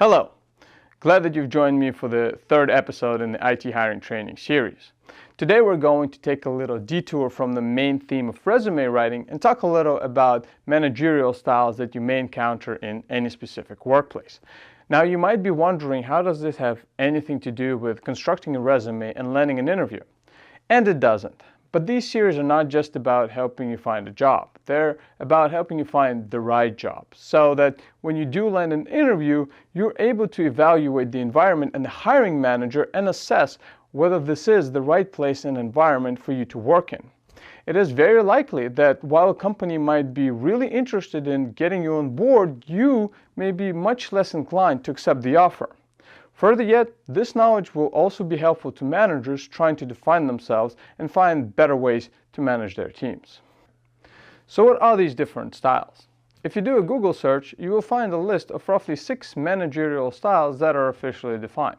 Hello, glad that you've joined me for the third episode in the IT hiring training series. Today we're going to take a little detour from the main theme of resume writing and talk a little about managerial styles that you may encounter in any specific workplace. Now you might be wondering, how does this have anything to do with constructing a resume and landing an interview? And it doesn't. But these series are not just about helping you find a job. They're about helping you find the right job, so that when you do land an interview, you're able to evaluate the environment and the hiring manager and assess whether this is the right place and environment for you to work in. It is very likely that while a company might be really interested in getting you on board, you may be much less inclined to accept the offer. Further yet, this knowledge will also be helpful to managers trying to define themselves and find better ways to manage their teams. So what are these different styles? If you do a Google search, you will find a list of roughly 6 managerial styles that are officially defined.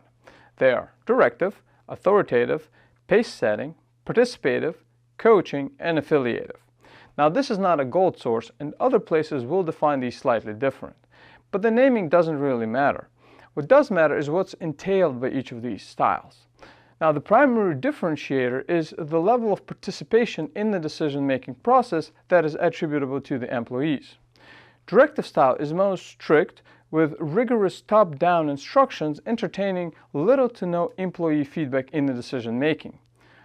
They are directive, authoritative, pace-setting, participative, coaching, and affiliative. Now this is not a gold source, and other places will define these slightly different. But the naming doesn't really matter. What does matter is what's entailed by each of these styles. Now, the primary differentiator is the level of participation in the decision-making process that is attributable to the employees. Directive style is most strict, with rigorous top-down instructions entertaining little to no employee feedback in the decision-making.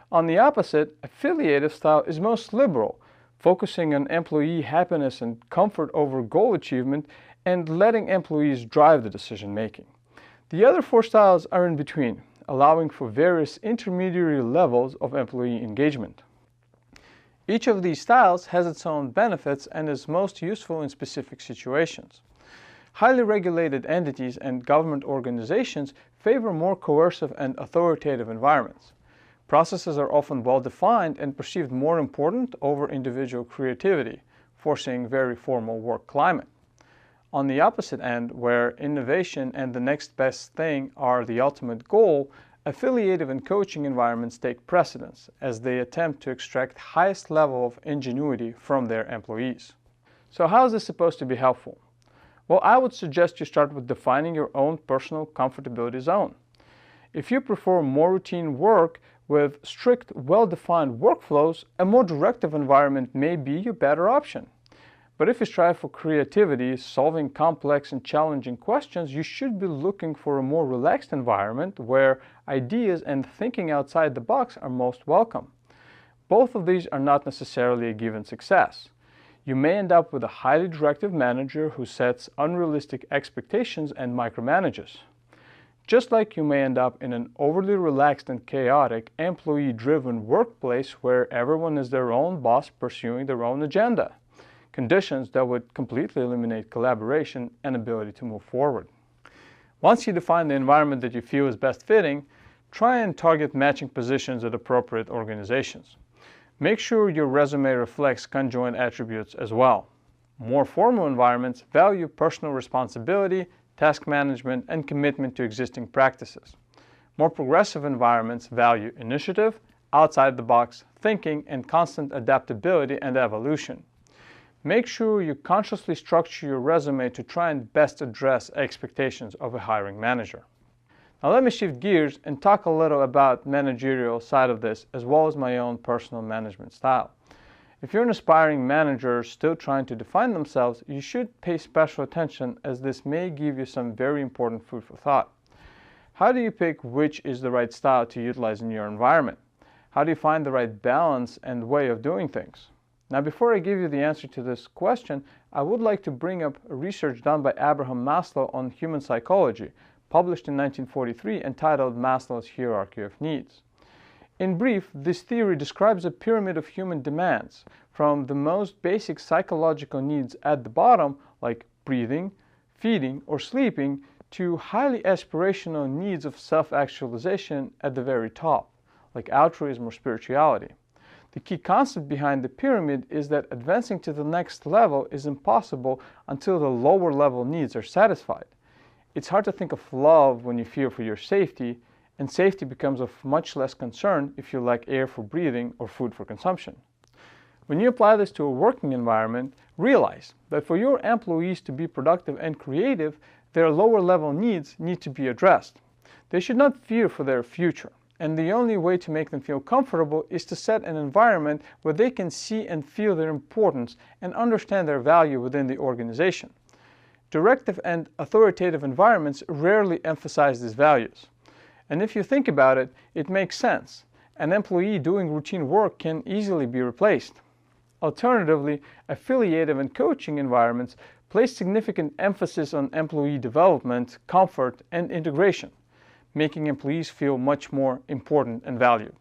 On the opposite, affiliative style is most liberal, focusing on employee happiness and comfort over goal achievement and letting employees drive the decision-making. The other 4 styles are in between, allowing for various intermediary levels of employee engagement. Each of these styles has its own benefits and is most useful in specific situations. Highly regulated entities and government organizations favor more coercive and authoritative environments. Processes are often well-defined and perceived more important over individual creativity, forcing very formal work climate. On the opposite end, where innovation and the next best thing are the ultimate goal, affiliative and coaching environments take precedence as they attempt to extract the highest level of ingenuity from their employees. So how is this supposed to be helpful? Well, I would suggest you start with defining your own personal comfortability zone. If you prefer more routine work with strict, well-defined workflows, a more directive environment may be your better option. But if you strive for creativity, solving complex and challenging questions, you should be looking for a more relaxed environment where ideas and thinking outside the box are most welcome. Both of these are not necessarily a given success. You may end up with a highly directive manager who sets unrealistic expectations and micromanages. Just like you may end up in an overly relaxed and chaotic, employee-driven workplace where everyone is their own boss pursuing their own agenda. Conditions that would completely eliminate collaboration and ability to move forward. Once you define the environment that you feel is best fitting, try and target matching positions at appropriate organizations. Make sure your resume reflects conjoint attributes as well. More formal environments value personal responsibility, task management, and commitment to existing practices. More progressive environments value initiative, outside-the-box thinking, and constant adaptability and evolution. Make sure you consciously structure your resume to try and best address expectations of a hiring manager. Now let me shift gears and talk a little about the managerial side of this, as well as my own personal management style. If you're an aspiring manager still trying to define themselves, you should pay special attention, as this may give you some very important food for thought. How do you pick which is the right style to utilize in your environment? How do you find the right balance and way of doing things? Now, before I give you the answer to this question, I would like to bring up research done by Abraham Maslow on human psychology, published in 1943, entitled Maslow's Hierarchy of Needs. In brief, this theory describes a pyramid of human demands, from the most basic psychological needs at the bottom, like breathing, feeding, or sleeping, to highly aspirational needs of self-actualization at the very top, like altruism or spirituality. The key concept behind the pyramid is that advancing to the next level is impossible until the lower level needs are satisfied. It's hard to think of love when you fear for your safety, and safety becomes of much less concern if you lack air for breathing or food for consumption. When you apply this to a working environment, realize that for your employees to be productive and creative, their lower level needs need to be addressed. They should not fear for their future. And the only way to make them feel comfortable is to set an environment where they can see and feel their importance and understand their value within the organization. Directive and authoritative environments rarely emphasize these values. And if you think about it, it makes sense. An employee doing routine work can easily be replaced. Alternatively, affiliative and coaching environments place significant emphasis on employee development, comfort, and integration, making employees feel much more important and valued.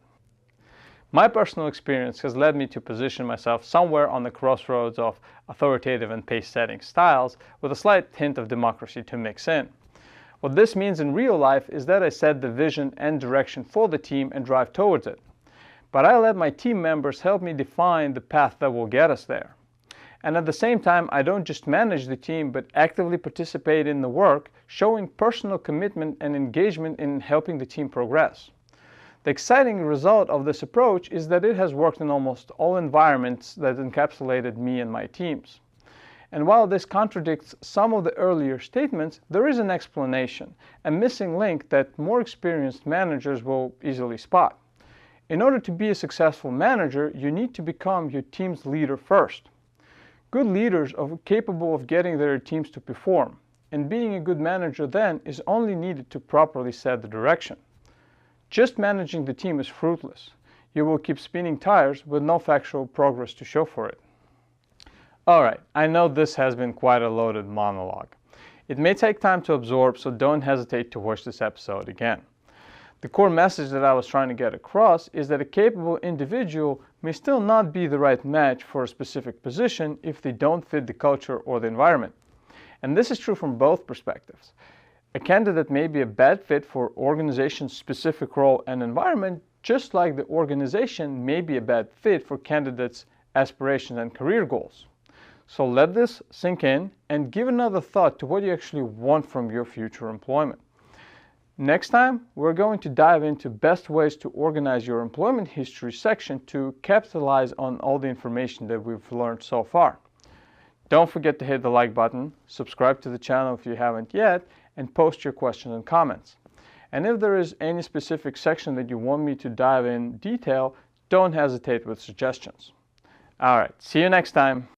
My personal experience has led me to position myself somewhere on the crossroads of authoritative and pace-setting styles with a slight hint of democracy to mix in. What this means in real life is that I set the vision and direction for the team and drive towards it. But I let my team members help me define the path that will get us there. And at the same time, I don't just manage the team, but actively participate in the work, showing personal commitment and engagement in helping the team progress. The exciting result of this approach is that it has worked in almost all environments that encapsulated me and my teams. And while this contradicts some of the earlier statements, there is an explanation, a missing link that more experienced managers will easily spot. In order to be a successful manager, you need to become your team's leader first. Good leaders are capable of getting their teams to perform, and being a good manager then is only needed to properly set the direction. Just managing the team is fruitless. You will keep spinning tires with no factual progress to show for it. Alright, I know this has been quite a loaded monologue. It may take time to absorb, so don't hesitate to watch this episode again. The core message that I was trying to get across is that a capable individual may still not be the right match for a specific position if they don't fit the culture or the environment. And this is true from both perspectives. A candidate may be a bad fit for organization's specific role and environment, just like the organization may be a bad fit for candidates' aspirations and career goals. So let this sink in and give another thought to what you actually want from your future employment. Next time, we're going to dive into best ways to organize your employment history section to capitalize on all the information that we've learned so far. Don't forget to hit the like button, subscribe to the channel if you haven't yet, and post your questions and comments. And if there is any specific section that you want me to dive in detail, don't hesitate with suggestions. Alright, see you next time.